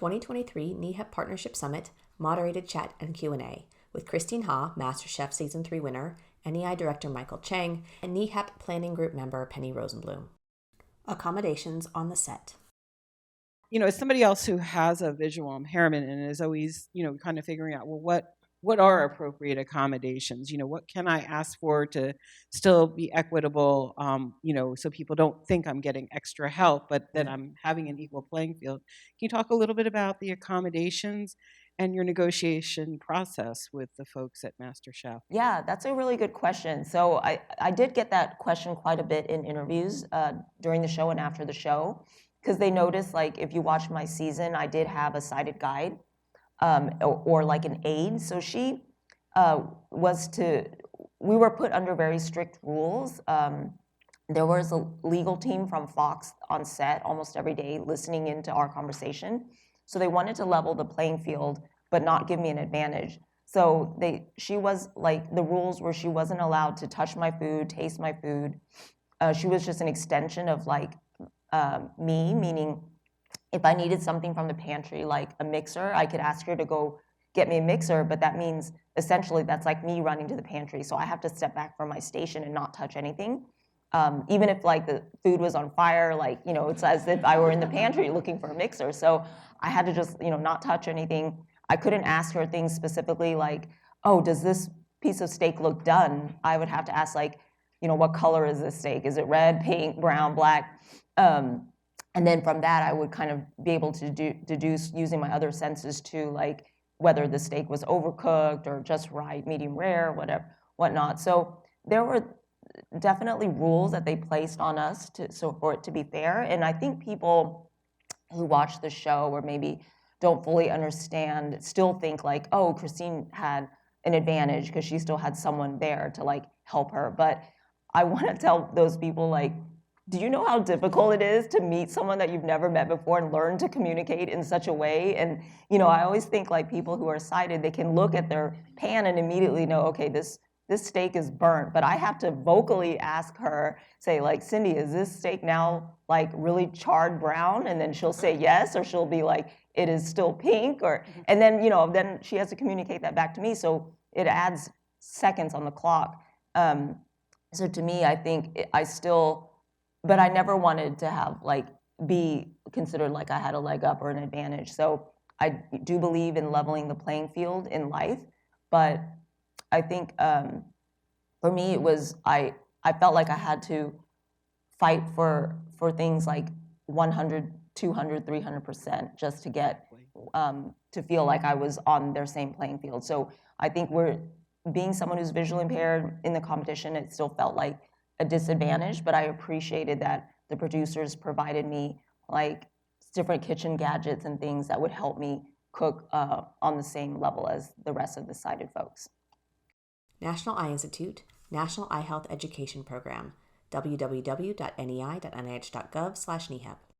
2023 NEHEP Partnership Summit, moderated chat and Q&A with Christine Ha, MasterChef Season 3 winner, NEI Director Michael Chiang, and NEHEP Planning Group member Penny Rosenblum. Accommodations on the set. As somebody else who has a visual impairment and is always, kind of figuring out, well, what are appropriate accommodations? What can I ask for to still be equitable, so people don't think I'm getting extra help, but that I'm having an equal playing field. Can you talk a little bit about the accommodations and your negotiation process with the folks at MasterChef? Yeah, that's a really good question. So I did get that question quite a bit in interviews during the show and after the show, because they noticed, like, if you watch my season, I did have a sighted guide or like an aide. So she we were put under very strict rules. There was a legal team from Fox on set almost every day listening into our conversation. So they wanted to level the playing field, but not give me an advantage. So the rules were she wasn't allowed to touch my food, taste my food. She was just an extension of me, meaning if I needed something from the pantry, like a mixer, I could ask her to go get me a mixer, but that means essentially that's like me running to the pantry. So I have to step back from my station and not touch anything. Even if the food was on fire, it's as if I were in the pantry looking for a mixer. So I had to just, not touch anything. I couldn't ask her things specifically like, oh, does this piece of steak look done? I would have to ask what color is this steak? Is it red, pink, brown, black? And then from that, I would kind of be able to deduce using my other senses to whether the steak was overcooked or just right, medium rare, whatnot. So there were definitely rules that they placed on us for it to be fair. And I think people who watch the show or maybe don't fully understand still think oh, Christine had an advantage because she still had someone there to help her. But I want to tell those people do you know how difficult it is to meet someone that you've never met before and learn to communicate in such a way? And, I always think people who are sighted, they can look at their pan and immediately know, okay, this steak is burnt. But I have to vocally ask her, say Cindy, is this steak now really charred brown? And then she'll say yes, or she'll be it is still pink, and then, then she has to communicate that back to me. So it adds seconds on the clock. So to me, I think but I never wanted to have be considered I had a leg up or an advantage. So I do believe in leveling the playing field in life, but I think for me it was I felt like I had to fight for things 100, 200, 300% just to get to feel like I was on their same playing field. So I think being someone who's visually impaired in the competition, it still felt like a disadvantage, but I appreciated that the producers provided me different kitchen gadgets and things that would help me cook on the same level as the rest of the sighted folks. National Eye Institute, National Eye Health Education Program, www.nei.nih.gov/NEHEP.